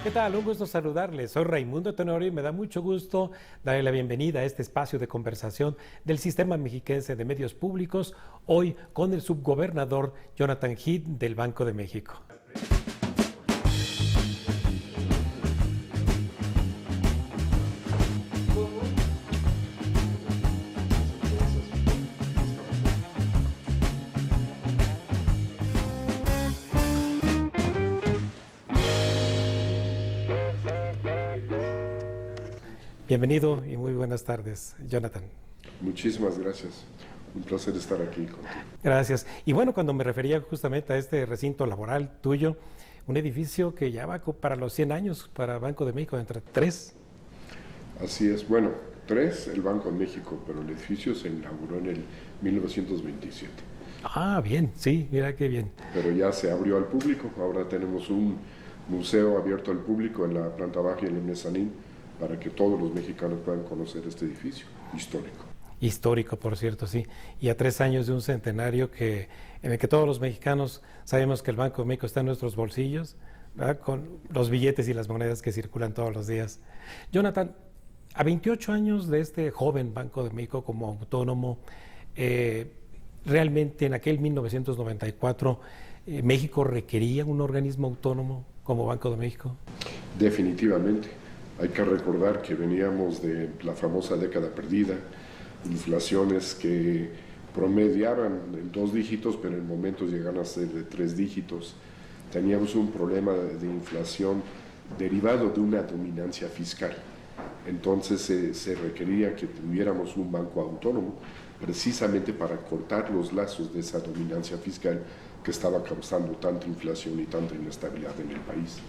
¿Qué tal? Un gusto saludarles. Soy Raimundo Tenorio y me da mucho gusto darle la bienvenida a este espacio de conversación del Sistema Mexiquense de Medios Públicos, hoy con el subgobernador Jonathan Heath del Banco de México. Bienvenido y muy buenas tardes, Jonathan. Muchísimas gracias. Un placer estar aquí contigo. Gracias. Y bueno, cuando me refería justamente a este recinto laboral tuyo, un edificio que ya va para los 100 años para Banco de México, entre tres. Así es. Bueno, tres el Banco de México, pero el edificio se inauguró en el 1927. Ah, bien, sí, mira qué bien. Pero ya se abrió al público. Ahora tenemos un museo abierto al público en la planta baja y en el mezanín para que todos los mexicanos puedan conocer este edificio histórico. Histórico, por cierto, sí. Y a 3 años de un centenario en el que todos los mexicanos sabemos que el Banco de México está en nuestros bolsillos, ¿verdad? Con los billetes y las monedas que circulan todos los días. Jonathan, a 28 años de este joven Banco de México como autónomo, realmente en aquel 1994, ¿México requería un organismo autónomo como Banco de México? Definitivamente. Hay que recordar que veníamos de la famosa década perdida, inflaciones que promediaban en 2 dígitos, pero en momentos llegaron a ser de 3 dígitos. Teníamos un problema de inflación derivado de una dominancia fiscal. Entonces se requería que tuviéramos un banco autónomo precisamente para cortar los lazos de esa dominancia fiscal que estaba causando tanta inflación y tanta inestabilidad en el país.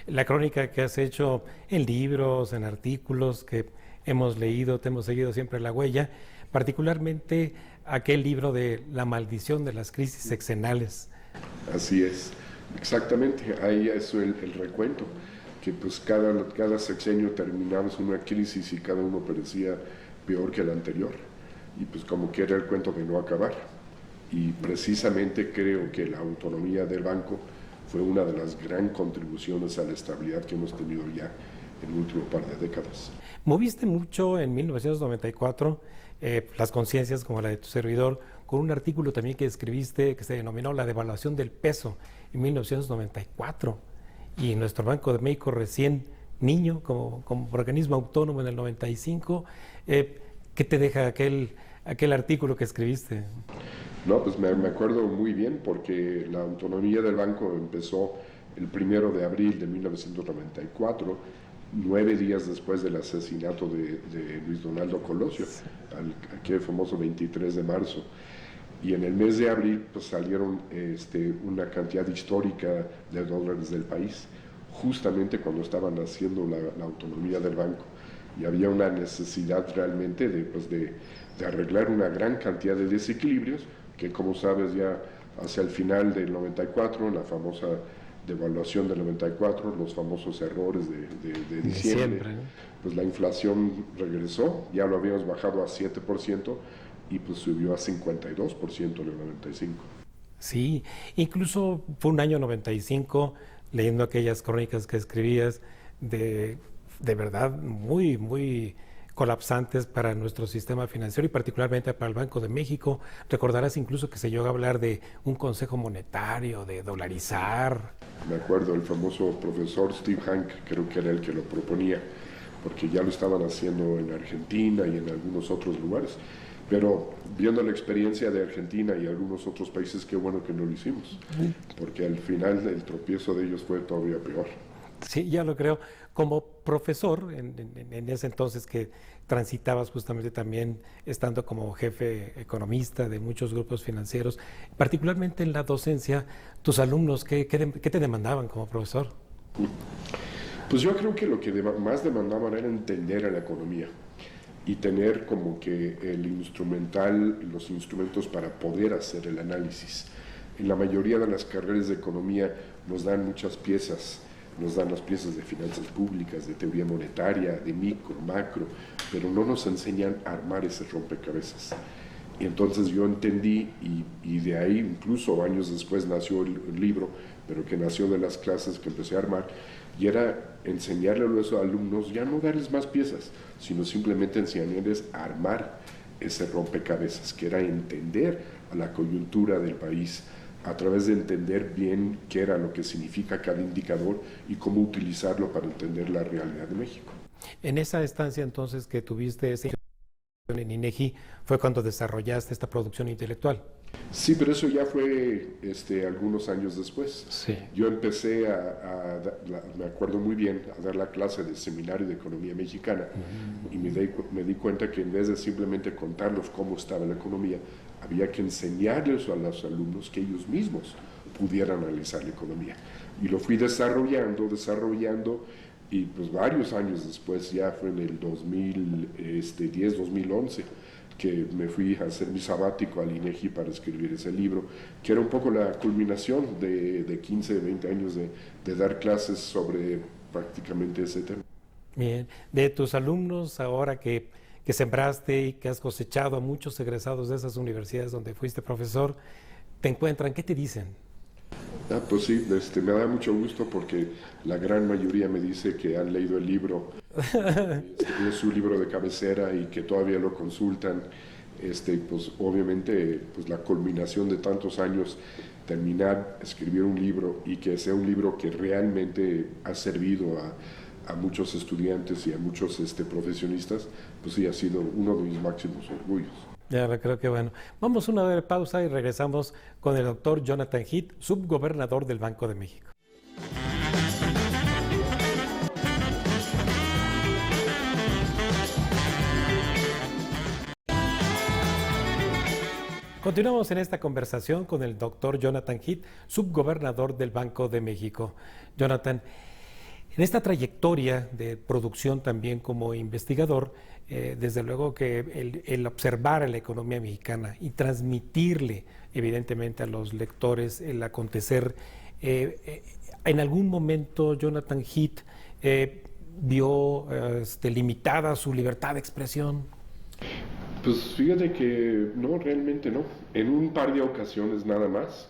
La crónica que has hecho en libros, en artículos que hemos leído, te hemos seguido siempre la huella, particularmente aquel libro de La maldición de las crisis sexenales. Así es, exactamente, ahí es el recuento, que pues cada sexenio terminamos una crisis y cada uno parecía peor que el anterior, y pues como que era el cuento de no acabar, y precisamente creo que la autonomía del banco fue una de las gran contribuciones a la estabilidad que hemos tenido ya en el último par de décadas. Moviste mucho en 1994 las conciencias como la de tu servidor, con un artículo también que escribiste que se denominó La devaluación del peso en 1994. Y nuestro Banco de México recién niño, como organismo autónomo en el 95, ¿qué te deja aquel artículo que escribiste? No, pues me acuerdo muy bien porque la autonomía del banco empezó el 1 de abril de 1994, 9 días después del asesinato de Luis Donaldo Colosio, aquel famoso 23 de marzo. Y en el mes de abril pues, salieron una cantidad histórica de dólares del país, justamente cuando estaban haciendo la autonomía del banco. Y había una necesidad realmente de arreglar una gran cantidad de desequilibrios, que como sabes ya hacia el final del 94, la famosa devaluación del 94, los famosos errores de diciembre, ¿no? Pues la inflación regresó, ya lo habíamos bajado a 7% y pues subió a 52% en el 95. Sí, incluso fue un año 95, leyendo aquellas crónicas que escribías, de verdad muy, muy colapsantes para nuestro sistema financiero y particularmente para el Banco de México. Recordarás incluso que se llegó a hablar de un consejo monetario, de dolarizar. Me acuerdo, el famoso profesor Steve Hank, creo que era el que lo proponía, porque ya lo estaban haciendo en Argentina y en algunos otros lugares. Pero viendo la experiencia de Argentina y algunos otros países, qué bueno que no lo hicimos, porque al final el tropiezo de ellos fue todavía peor. Sí, ya lo creo. Como profesor, en ese entonces que transitabas justamente también estando como jefe economista de muchos grupos financieros, particularmente en la docencia, tus alumnos, ¿qué te demandaban como profesor? Pues yo creo que lo que más demandaban era entender a la economía y tener como que los instrumentos para poder hacer el análisis. En la mayoría de las carreras de economía nos dan muchas piezas, nos dan las piezas de finanzas públicas, de teoría monetaria, de micro, macro, pero no nos enseñan a armar ese rompecabezas. Y entonces yo entendí, y de ahí incluso años después nació el libro pero que nació de las clases que empecé a armar, y era enseñarle a los alumnos, ya no darles más piezas, sino simplemente enseñarles a armar ese rompecabezas, que era entender a la coyuntura del país, a través de entender bien qué era lo que significa cada indicador y cómo utilizarlo para entender la realidad de México. En esa estancia entonces que tuviste esa en INEGI fue cuando desarrollaste esta producción intelectual. Sí, pero eso ya fue algunos años después. Sí. Yo empecé me acuerdo muy bien, a dar la clase del Seminario de Economía Mexicana y me di cuenta que en vez de simplemente contarles cómo estaba la economía, había que enseñarles a los alumnos que ellos mismos pudieran analizar la economía. Y lo fui desarrollando, y pues varios años después, ya fue en el 2010, 2011, que me fui a hacer mi sabático al INEGI para escribir ese libro, que era un poco la culminación de 15, 20 años de dar clases sobre prácticamente ese tema. Bien, de tus alumnos ahora que sembraste y que has cosechado a muchos egresados de esas universidades donde fuiste profesor, te encuentran, ¿qué te dicen? Pues sí, me da mucho gusto porque la gran mayoría me dice que han leído el libro, es su libro de cabecera y que todavía lo consultan. Pues obviamente pues la culminación de tantos años, terminar, escribir un libro y que sea un libro que realmente ha servido a muchos estudiantes y a muchos profesionistas, pues sí, ha sido uno de mis máximos orgullos. Ya creo que bueno. Vamos a una breve pausa y regresamos con el doctor Jonathan Heath, subgobernador del Banco de México. Continuamos en esta conversación con el doctor Jonathan Heath, subgobernador del Banco de México. Jonathan, en esta trayectoria de producción también como investigador, desde luego que el observar a la economía mexicana y transmitirle evidentemente a los lectores el acontecer, en algún momento Jonathan Heath vio limitada su libertad de expresión. Pues fíjate que no, realmente no. En un par de ocasiones nada más.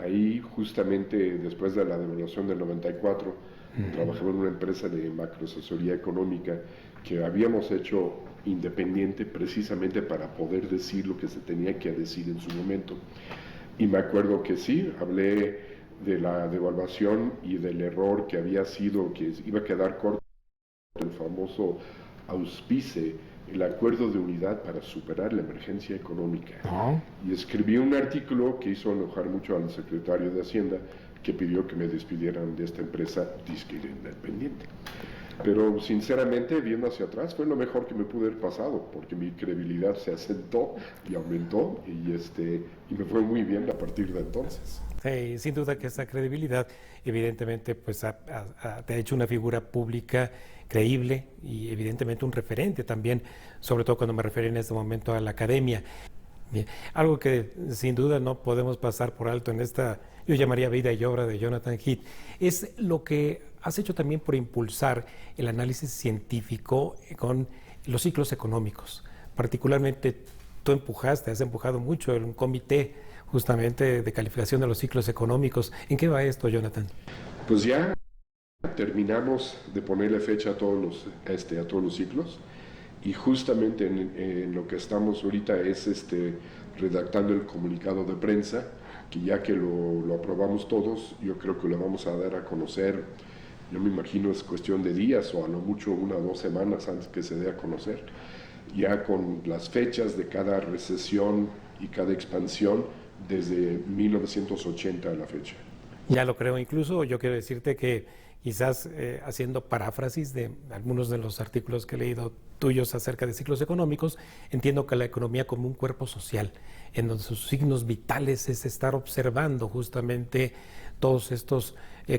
Ahí justamente después de la devaluación del 94, trabajaba en una empresa de macroasesoría económica que habíamos hecho independiente precisamente para poder decir lo que se tenía que decir en su momento. Y me acuerdo que sí, hablé de la devaluación y del error que había sido, que iba a quedar corto el famoso auspice, el acuerdo de unidad para superar la emergencia económica. Y escribí un artículo que hizo enojar mucho al secretario de Hacienda, que pidió que me despidieran de esta empresa disque independiente. Pero sinceramente, viendo hacia atrás, fue lo mejor que me pudo haber pasado, porque mi credibilidad se asentó y aumentó, y me fue muy bien a partir de entonces. Sí, sin duda que esa credibilidad, evidentemente, pues te ha hecho una figura pública creíble y evidentemente un referente también, sobre todo cuando me refiero en este momento a la academia. Bien, algo que sin duda no podemos pasar por alto en esta, yo llamaría vida y obra de Jonathan Heath, es lo que has hecho también por impulsar el análisis científico con los ciclos económicos. Particularmente tú has empujado mucho en un comité justamente de calificación de los ciclos económicos. ¿En qué va esto, Jonathan? Pues ya terminamos de ponerle fecha a todos los ciclos, y justamente en lo que estamos ahorita es redactando el comunicado de prensa, que ya que lo aprobamos todos, yo creo que lo vamos a dar a conocer. Yo me imagino es cuestión de días o a lo mucho 1 o 2 semanas antes que se dé a conocer, ya con las fechas de cada recesión y cada expansión desde 1980 a la fecha. Ya lo creo, incluso yo quiero decirte que quizás haciendo paráfrasis de algunos de los artículos que he leído tuyos acerca de ciclos económicos, entiendo que la economía como un cuerpo social, en donde sus signos vitales es estar observando justamente todos estos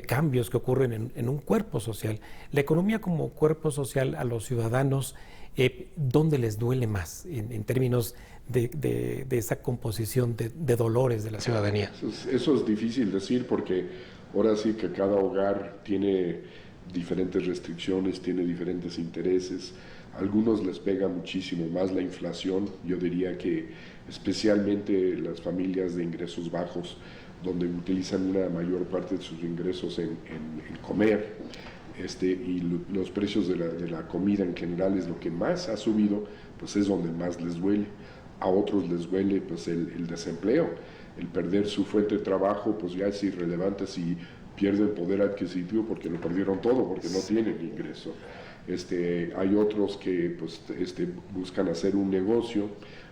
cambios que ocurren en un cuerpo social. La economía como cuerpo social a los ciudadanos, ¿dónde les duele más en términos de esa composición de dolores de la ciudadanía? Eso es difícil decir porque ahora sí que cada hogar tiene diferentes restricciones, tiene diferentes intereses. A algunos les pega muchísimo más la inflación. Yo diría que especialmente las familias de ingresos bajos donde utilizan una mayor parte de sus ingresos en comer, los precios de la comida en general es lo que más ha subido, pues es donde más les duele. A otros les duele pues el desempleo, el perder su fuente de trabajo, pues ya es irrelevante si pierden poder adquisitivo porque lo perdieron todo, porque no tienen ingreso. Hay otros que pues, buscan hacer un negocio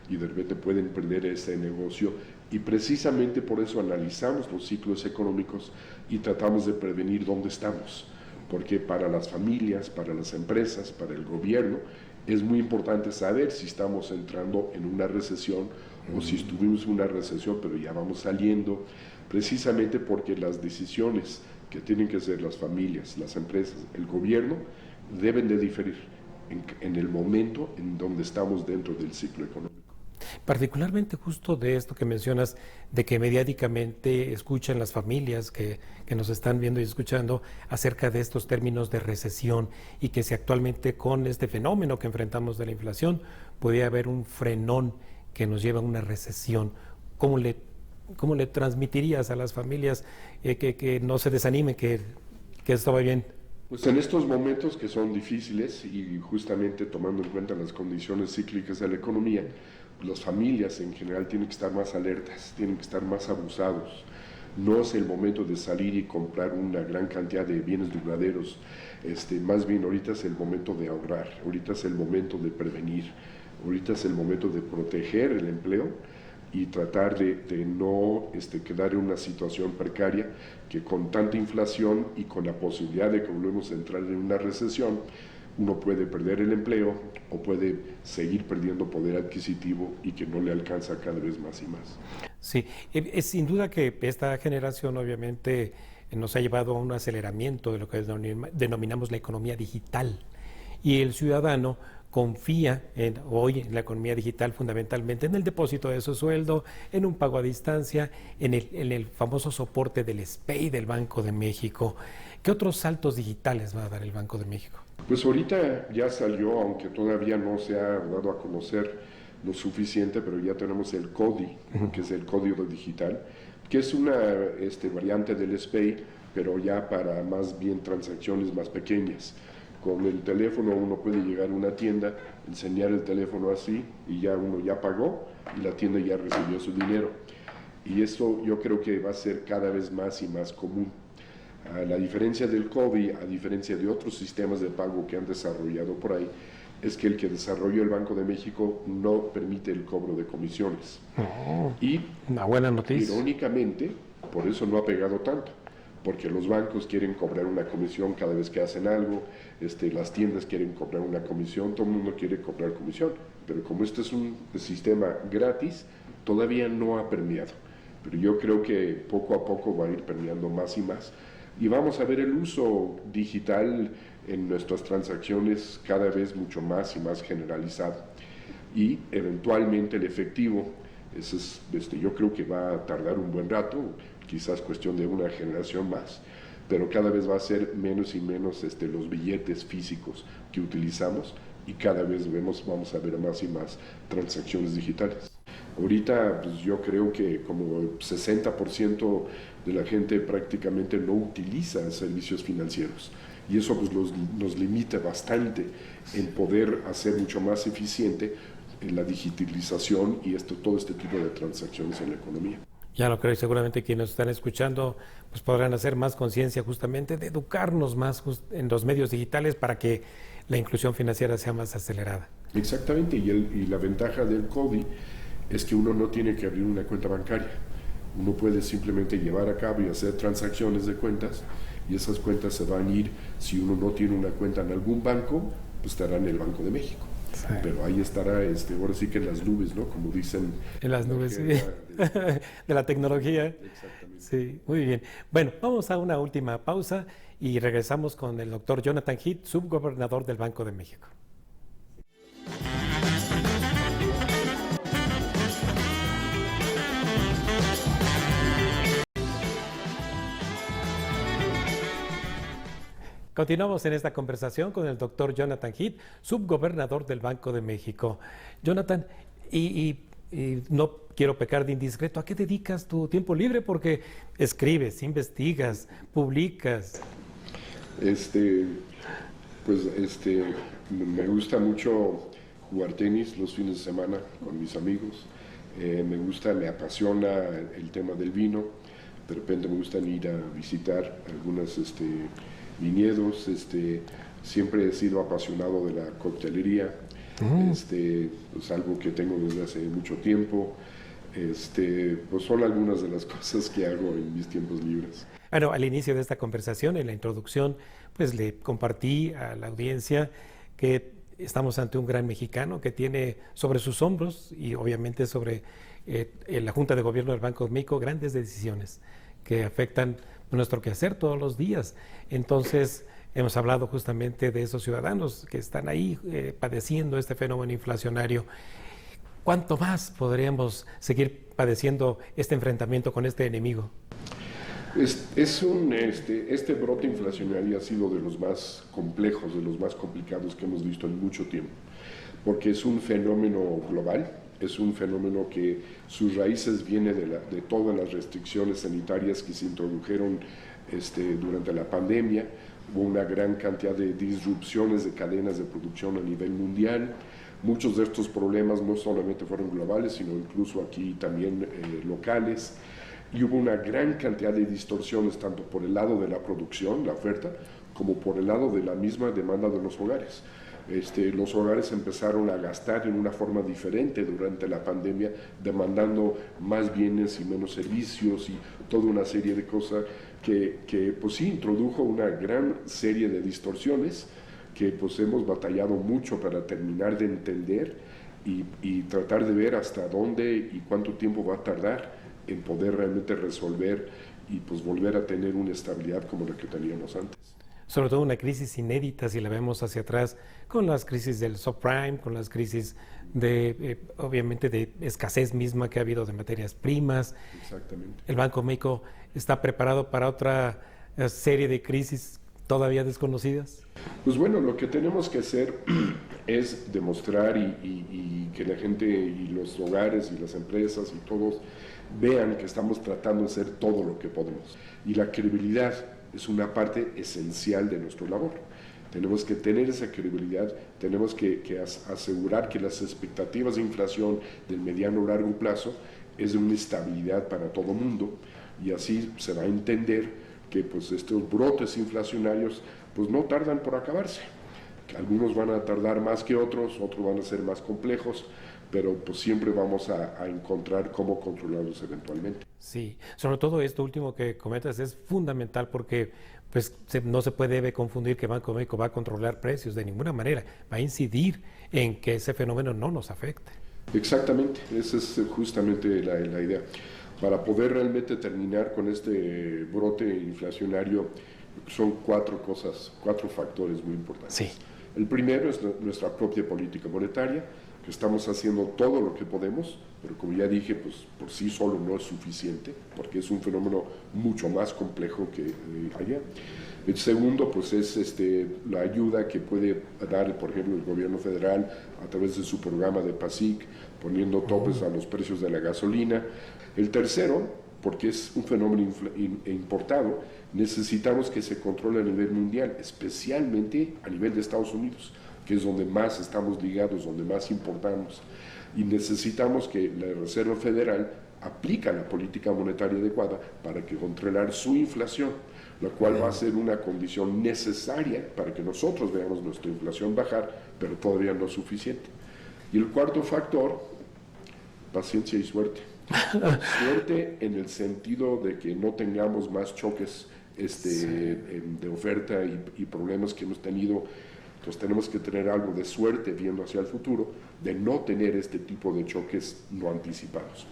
y de repente pueden perder ese negocio, y precisamente por eso analizamos los ciclos económicos y tratamos de prevenir dónde estamos, porque para las familias, para las empresas, para el gobierno, es muy importante saber si estamos entrando en una recesión o si estuvimos en una recesión pero ya vamos saliendo, precisamente porque las decisiones que tienen que hacer las familias, las empresas, el gobierno, deben de diferir en el momento en donde estamos dentro del ciclo económico. Particularmente justo de esto que mencionas, de que mediáticamente escuchan las familias que nos están viendo y escuchando acerca de estos términos de recesión, y que si actualmente con este fenómeno que enfrentamos de la inflación podría haber un frenón que nos lleva a una recesión, ¿cómo le transmitirías a las familias que no se desanimen, que esto va bien? Pues en estos momentos que son difíciles y justamente tomando en cuenta las condiciones cíclicas de la economía, las familias en general tienen que estar más alertas, tienen que estar más abusados. No es el momento de salir y comprar una gran cantidad de bienes duraderos, más bien ahorita es el momento de ahorrar, ahorita es el momento de prevenir, ahorita es el momento de proteger el empleo y tratar de no quedar en una situación precaria que con tanta inflación y con la posibilidad de que volvemos a entrar en una recesión, uno puede perder el empleo o puede seguir perdiendo poder adquisitivo y que no le alcanza cada vez más y más. Sí, es sin duda que esta generación obviamente nos ha llevado a un aceleramiento de lo que denominamos la economía digital, y el ciudadano confía hoy en la economía digital fundamentalmente en el depósito de su sueldo, en un pago a distancia, en el famoso soporte del SPEI del Banco de México. ¿Qué otros saltos digitales va a dar el Banco de México? Pues ahorita ya salió, aunque todavía no se ha dado a conocer lo suficiente, pero ya tenemos el CODI, que es el código digital, que es una variante del SPEI, pero ya para más bien transacciones más pequeñas. Con el teléfono uno puede llegar a una tienda, enseñar el teléfono así y ya uno ya pagó y la tienda ya recibió su dinero. Y esto yo creo que va a ser cada vez más y más común. La diferencia del CODI, a diferencia de otros sistemas de pago que han desarrollado por ahí, es que el que desarrolló el Banco de México no permite el cobro de comisiones. Y una buena noticia. Irónicamente, por eso no ha pegado tanto, porque los bancos quieren cobrar una comisión cada vez que hacen algo, las tiendas quieren cobrar una comisión, todo el mundo quiere cobrar comisión, pero como este es un sistema gratis, todavía no ha permeado, pero yo creo que poco a poco va a ir permeando más y más, y vamos a ver el uso digital en nuestras transacciones cada vez mucho más y más generalizado, y eventualmente el efectivo, yo creo que va a tardar un buen rato, quizás cuestión de una generación más, pero cada vez va a ser menos y menos los billetes físicos que utilizamos, y cada vez vamos a ver más y más transacciones digitales. Ahorita pues yo creo que como el 60% de la gente prácticamente no utiliza servicios financieros, y eso pues nos limita bastante en poder hacer mucho más eficiente la digitalización y todo este tipo de transacciones en la economía. Ya lo creo, y seguramente quienes nos están escuchando pues podrán hacer más conciencia justamente de educarnos más en los medios digitales para que la inclusión financiera sea más acelerada. Exactamente, y la ventaja del CODI es que uno no tiene que abrir una cuenta bancaria. Uno puede simplemente llevar a cabo y hacer transacciones de cuentas, y esas cuentas se van a ir, si uno no tiene una cuenta en algún banco, pues estará en el Banco de México. Sí. Pero ahí estará, ahora sí que en las nubes, ¿no? Como dicen. En las nubes, sí. De la tecnología. Exactamente. Sí, muy bien. Bueno, vamos a una última pausa y regresamos con el doctor Jonathan Heath, subgobernador del Banco de México. Continuamos en esta conversación con el doctor Jonathan Heath, subgobernador del Banco de México. Jonathan, y y no quiero pecar de indiscreto, ¿a qué dedicas tu tiempo libre? Porque escribes, investigas, publicas. Este, pues me gusta mucho jugar tenis los fines de semana con mis amigos. Me apasiona el tema del vino. De repente me gusta ir a visitar algunos viñedos. Siempre he sido apasionado de la coctelería. Es algo que tengo desde hace mucho tiempo. Pues son algunas de las cosas que hago en mis tiempos libres. Bueno, al inicio de esta conversación, en la introducción, pues le compartí a la audiencia que estamos ante un gran mexicano que tiene sobre sus hombros y obviamente sobre la Junta de Gobierno del Banco de México grandes decisiones que afectan nuestro quehacer todos los días. Entonces, hemos hablado justamente de esos ciudadanos que están ahí padeciendo este fenómeno inflacionario. ¿Cuánto más podríamos seguir padeciendo este enfrentamiento con este enemigo? Este brote inflacionario ha sido de los más complejos, de los más complicados que hemos visto en mucho tiempo, porque es un fenómeno global, es un fenómeno que sus raíces vienen de todas las restricciones sanitarias que se introdujeron durante la pandemia. Hubo una gran cantidad de disrupciones de cadenas de producción a nivel mundial. Muchos de estos problemas no solamente fueron globales, sino incluso aquí también locales. Y hubo una gran cantidad de distorsiones, tanto por el lado de la producción, la oferta, como por el lado de la misma demanda de los hogares. Los hogares empezaron a gastar en una forma diferente durante la pandemia, demandando más bienes y menos servicios y toda una serie de cosas que pues sí, introdujo una gran serie de distorsiones que pues hemos batallado mucho para terminar de entender y tratar de ver hasta dónde y cuánto tiempo va a tardar en poder realmente resolver y pues volver a tener una estabilidad como la que teníamos antes. Sobre todo una crisis inédita si la vemos hacia atrás, con las crisis del subprime, con las crisis obviamente de escasez misma que ha habido de materias primas. Exactamente. El Banco de México está preparado para otra serie de crisis todavía desconocidas. Pues bueno, lo que tenemos que hacer es demostrar y que la gente y los hogares y las empresas y todos vean que estamos tratando de hacer todo lo que podemos. Y la credibilidad es una parte esencial de nuestra labor. Tenemos que tener esa credibilidad, tenemos que asegurar que las expectativas de inflación del mediano o largo plazo es de una estabilidad para todo el mundo, y así se va a entender que pues estos brotes inflacionarios pues no tardan por acabarse. Algunos van a tardar más que otros van a ser más complejos, pero pues siempre vamos a encontrar cómo controlarlos eventualmente. Sí, sobre todo esto último que comentas es fundamental porque pues no se debe confundir que Banco de México va a controlar precios de ninguna manera, va a incidir en que ese fenómeno no nos afecte. Exactamente, esa es justamente la idea. Para poder realmente terminar con este brote inflacionario, son cuatro factores muy importantes. Sí. El primero es nuestra propia política monetaria, que estamos haciendo todo lo que podemos, pero como ya dije, pues por sí solo no es suficiente, porque es un fenómeno mucho más complejo que allá. El segundo, pues es la ayuda que puede dar, por ejemplo, el gobierno federal a través de su programa de PASIC, poniendo topes a los precios de la gasolina. El tercero, porque es un fenómeno importado, necesitamos que se controle a nivel mundial, especialmente a nivel de Estados Unidos, que es donde más estamos ligados, donde más importamos, y necesitamos que la Reserva Federal aplique la política monetaria adecuada para que controlar su inflación, la cual va a ser una condición necesaria para que nosotros veamos nuestra inflación bajar, pero todavía no es suficiente. Y el cuarto factor, paciencia y suerte. Suerte en el sentido de que no tengamos más choques de oferta y problemas que hemos tenido. Entonces tenemos que tener algo de suerte viendo hacia el futuro, de no tener este tipo de choques no anticipados.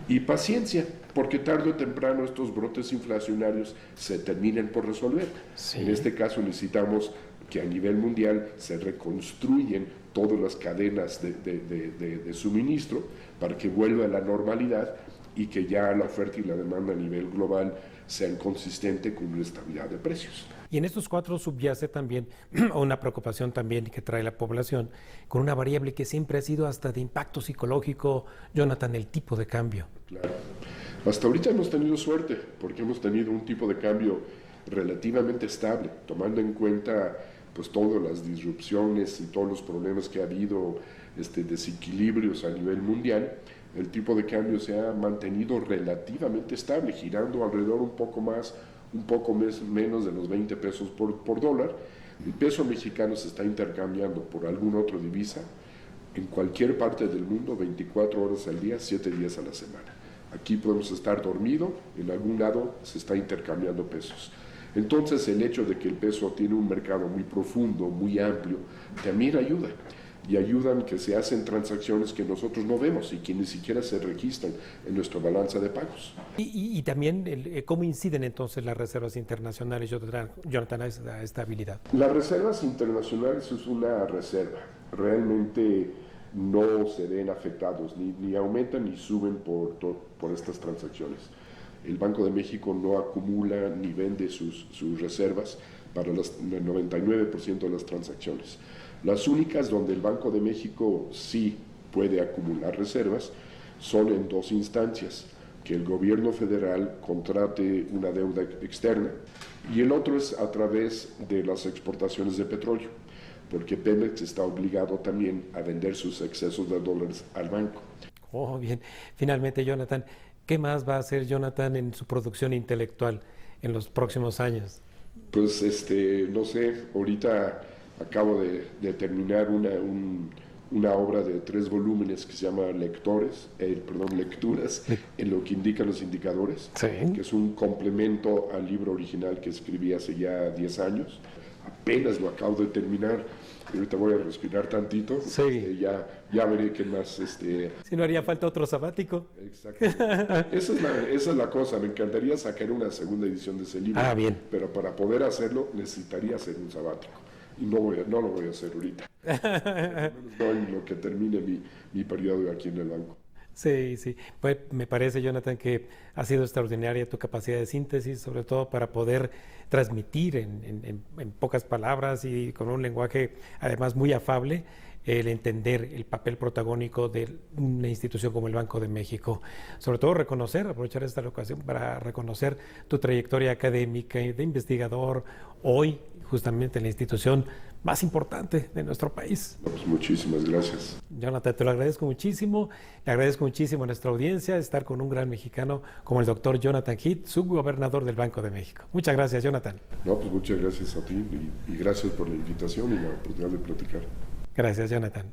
Y paciencia, porque tarde o temprano estos brotes inflacionarios se terminen por resolver. Sí. En este caso necesitamos que a nivel mundial se reconstruyen todas las cadenas de suministro para que vuelva a la normalidad y que ya la oferta y la demanda a nivel global sean consistentes con una estabilidad de precios. Y en estos 4 subyace también una preocupación también que trae la población con una variable que siempre ha sido hasta de impacto psicológico, Jonathan, el tipo de cambio. Claro. Hasta ahorita hemos tenido suerte porque hemos tenido un tipo de cambio relativamente estable, tomando en cuenta pues todas las disrupciones y todos los problemas que ha habido, desequilibrios a nivel mundial. El tipo de cambio se ha mantenido relativamente estable, girando alrededor un poco menos de los 20 pesos por dólar. El peso mexicano se está intercambiando por alguna otra divisa en cualquier parte del mundo, 24 horas al día, 7 días a la semana. Aquí podemos estar dormidos, en algún lado se está intercambiando pesos. Entonces el hecho de que el peso tiene un mercado muy profundo, muy amplio, también ayuda. Y ayudan que se hacen transacciones que nosotros no vemos y que ni siquiera se registran en nuestra balanza de pagos. Y también cómo inciden entonces las reservas internacionales, Jonathan, a esta estabilidad. Las reservas internacionales es una reserva. Realmente no se ven afectados, ni aumentan ni suben por estas transacciones. El Banco de México no acumula ni vende sus reservas para el 99% de las transacciones. Las únicas donde el Banco de México sí puede acumular reservas son en 2 instancias: que el gobierno federal contrate una deuda externa, y el otro es a través de las exportaciones de petróleo, porque Pemex está obligado también a vender sus excesos de dólares al banco. Oh, bien. Finalmente, Jonathan, ¿qué más va a hacer Jonathan en su producción intelectual en los próximos años? Pues no sé, ahorita acabo de terminar una obra de 3 volúmenes que se llama Lecturas, en lo que indican los indicadores, sí, que es un complemento al libro original que escribí hace ya 10 años. Apenas lo acabo de terminar. Ahorita voy a respirar tantito. Sí. Ya veré qué más. Si no haría falta otro sabático. Exacto. Esa es la cosa. Me encantaría sacar una segunda edición de ese libro. Ah, bien. Pero para poder hacerlo necesitaría hacer un sabático. Y no lo voy a hacer ahorita. No en lo que termine mi periodo aquí en el banco. Sí, sí. Pues me parece, Jonathan, que ha sido extraordinaria tu capacidad de síntesis, sobre todo para poder transmitir en pocas palabras y con un lenguaje además muy afable el entender el papel protagónico de una institución como el Banco de México. Sobre todo aprovechar esta ocasión para reconocer tu trayectoria académica de investigador, hoy justamente en la institución más importante de nuestro país. Pues muchísimas gracias. Jonathan, te lo agradezco muchísimo. Le agradezco muchísimo a nuestra audiencia estar con un gran mexicano como el doctor Jonathan Heath, subgobernador del Banco de México. Muchas gracias, Jonathan. No, pues muchas gracias a ti y gracias por la invitación y la oportunidad de platicar. Gracias, Jonathan.